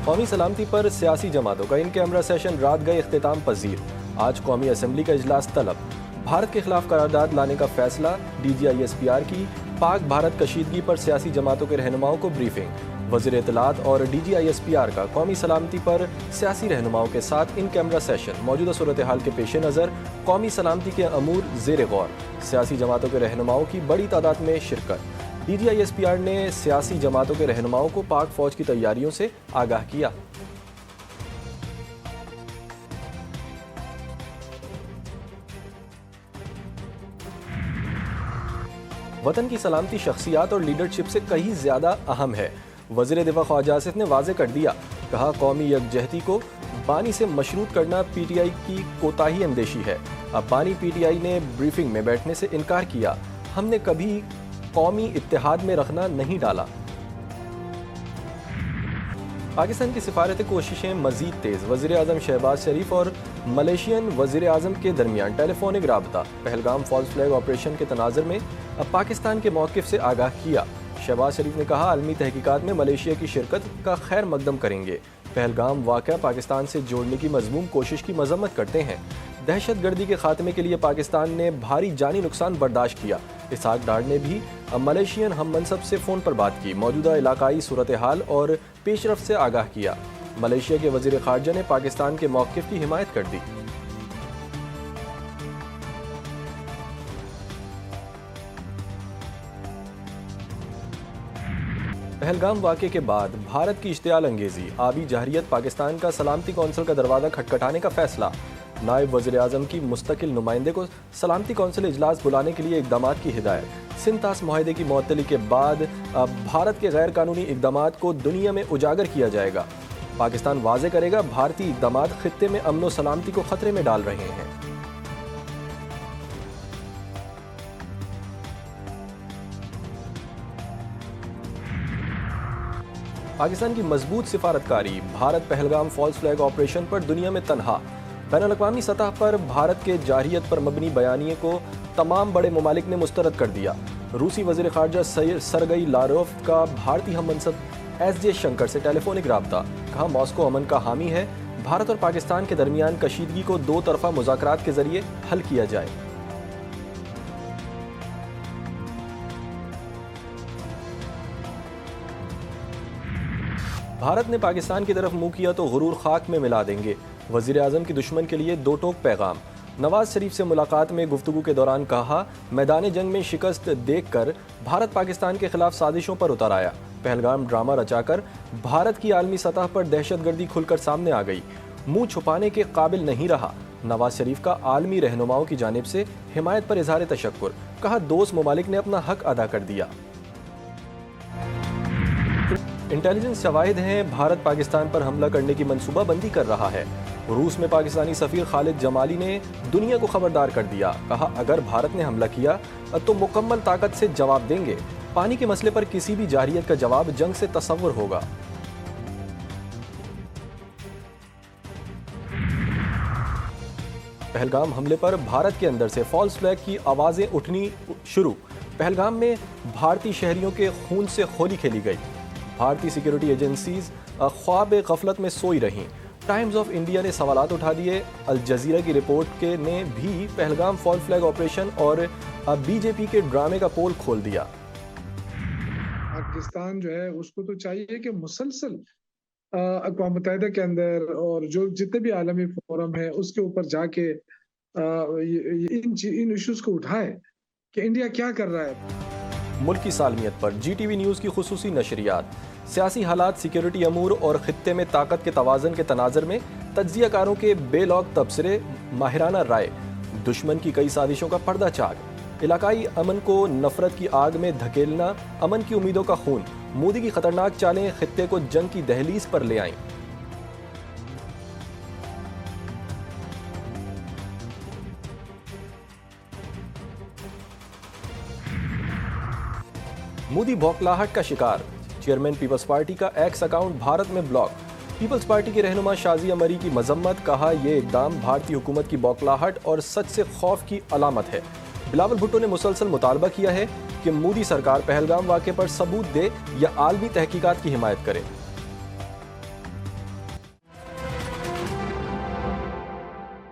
قومی سلامتی پر سیاسی جماعتوں کا ان کیمرہ سیشن رات گئے اختتام پذیر۔ آج قومی اسمبلی کا اجلاس طلب۔ بھارت کے خلاف قرارداد لانے کا فیصلہ۔ DGISPR کی پاک بھارت کشیدگی پر سیاسی جماعتوں کے رہنماؤں کو بریفنگ۔ وزیر اطلاعات اور DGISPR کا قومی سلامتی پر سیاسی رہنماؤں کے ساتھ ان کیمرہ سیشن۔ موجودہ صورتحال کے پیش نظر قومی سلامتی کے امور زیر غور۔ سیاسی جماعتوں کے رہنماؤں کی بڑی تعداد میں شرکت۔ DGISPR نے سیاسی جماعتوں کے رہنماؤں کو پاک فوج کی تیاریوں سے آگاہ کیا۔ وطن کی سلامتی شخصیات اور لیڈرشپ سے کہیں زیادہ اہم ہے۔ وزیر دفاع خواجہ آصف نے واضح کر دیا۔ کہا قومی یکجہتی کو بانی سے مشروط کرنا PTI کی کوتاہی اندیشی ہے۔ اب بانی PTI نے بریفنگ میں بیٹھنے سے انکار کیا۔ ہم نے کبھی قومی اتحاد میں رکھنا نہیں ڈالا۔ پاکستان کی سفارتی کوششیں مزید تیز۔ وزیر اعظم شہباز شریف اور ملیشین وزیر اعظم کے درمیان ٹیلی فونک رابطہ۔ پہلگام فالس فلیگ آپریشن کے تناظر میں اب پاکستان کے موقف سے آگاہ کیا۔ شہباز شریف نے کہا عالمی تحقیقات میں ملیشیا کی شرکت کا خیر مقدم کریں گے۔ پہلگام واقعہ پاکستان سے جوڑنے کی مذموم کوشش کی مذمت کرتے ہیں۔ دہشت گردی کے خاتمے کے لیے پاکستان نے بھاری جانی نقصان برداشت کیا۔ اسحاق ڈار نے بھی ملیشین ہم منصب سے فون پر بات کی۔ موجودہ علاقائی صورتحال اور پیش رفت سے آگاہ کیا۔ ملیشیا کے وزیر خارجہ نے پاکستان کے موقف کی حمایت کر دی۔ پہلگام واقعے کے بعد بھارت کی اشتعال انگیزی۔ آبی جارحیت پاکستان کا سلامتی کونسل کا دروازہ کھٹکھٹانے کا فیصلہ۔ نائب وزیر اعظم کی مستقل نمائندے کو سلامتی کونسل اجلاس بلانے کے لیے اقدامات کی ہدایت۔ سنتاس معاہدے کی معطلی کے بعد بھارت کے غیر قانونی اقدامات کو دنیا میں اجاگر کیا جائے گا۔ پاکستان واضح کرے گا بھارتی اقدامات خطے میں امن و سلامتی کو خطرے میں ڈال رہے ہیں۔ پاکستان کی مضبوط سفارتکاری۔ Bharat Pahalgam false flag operation پر دنیا میں تنہا۔ بین الاقوامی سطح پر بھارت کے جارحیت پر مبنی بیانیے کو تمام بڑے ممالک نے مسترد کر دیا۔ روسی وزیر خارجہ سرگئی لاروف کا بھارتی ہم منصب SJ شنکر سے ٹیلی فونک رابطہ۔ کہا ماسکو امن کا حامی ہے۔ بھارت اور پاکستان کے درمیان کشیدگی کو دو طرفہ مذاکرات کے ذریعے حل کیا جائے۔ بھارت نے پاکستان کی طرف منہ کیا تو غرور خاک میں ملا دیں گے۔ وزیر اعظم کی دشمن کے لیے دو ٹوک پیغام۔ نواز شریف سے ملاقات میں گفتگو کے دوران کہا میدان جنگ میں شکست دیکھ کر بھارت پاکستان کے خلاف سازشوں پر اتر آیا۔ پہلگام ڈرامہ رچا کر بھارت کی عالمی سطح پر دہشت گردی کھل کر سامنے آ گئی۔ منہ چھپانے کے قابل نہیں رہا۔ نواز شریف کا عالمی رہنماؤں کی جانب سے حمایت پر اظہار تشکر۔ کہا دوست ممالک نے اپنا حق ادا کر دیا۔ انٹیلیجنس شواہد ہیں بھارت پاکستان پر حملہ کرنے کی منصوبہ بندی کر رہا ہے۔ روس میں پاکستانی سفیر خالد جمالی نے دنیا کو خبردار کر دیا۔ کہا اگر بھارت نے حملہ کیا تو مکمل طاقت سے جواب دیں گے۔ پانی کے مسئلے پر کسی بھی جارحیت کا جواب جنگ سے تصور ہوگا۔ پہلگام حملے پر بھارت کے اندر سے فالس فلیگ کی آوازیں اٹھنی شروع۔ پہلگام میں بھارتی شہریوں کے خون سے ہولی کھیلی گئی۔ بھارتی سیکیورٹی ایجنسیز خواب غفلت میں سوئی رہیں۔ ٹائمز آف انڈیا نے سوالات اٹھا دیے۔ الجزیرہ کی رپورٹ نے بھی پہلگام فالس فلیگ آپریشن اور BJP کے ڈرامے کا پول کھول دیا۔ پاکستان جو ہے اس کو تو چاہیے کہ مسلسل اقوام متحدہ کے اندر اور جو جتنے بھی عالمی فورم ہے اس کے اوپر جا کے ان ایشوز کو اٹھائے کہ انڈیا کیا کر رہا ہے۔ ملک کی سالمیت پر GTV نیوز کی خصوصی نشریات۔ سیاسی حالات، سیکیورٹی امور اور خطے میں طاقت کے توازن کے تناظر میں تجزیہ کاروں کے بے لوگ تبصرے، ماہرانہ رائے۔ دشمن کی کئی سازشوں کا پردہ چاک۔ علاقائی امن کو نفرت کی آگ میں دھکیلنا، امن کی امیدوں کا خون۔ مودی کی خطرناک چالیں خطے کو جنگ کی دہلیز پر لے آئیں۔ مودی بھوکلاہٹ کا شکار۔ چیئرمین پیپلز پارٹی کا ایکس اکاؤنٹ بھارت میں بلاک۔ پیپلز پارٹی کی رہنما شازیہ مری کی مذمت۔ کہا یہ اقدام بھارتی حکومت کی بوکھلاہٹ اور سچ سے خوف کی علامت ہے۔ بلاول بھٹو نے مسلسل مطالبہ کیا ہے کہ مودی سرکار پہلگام واقعے پر ثبوت دے یا عالمی تحقیقات کی حمایت کرے۔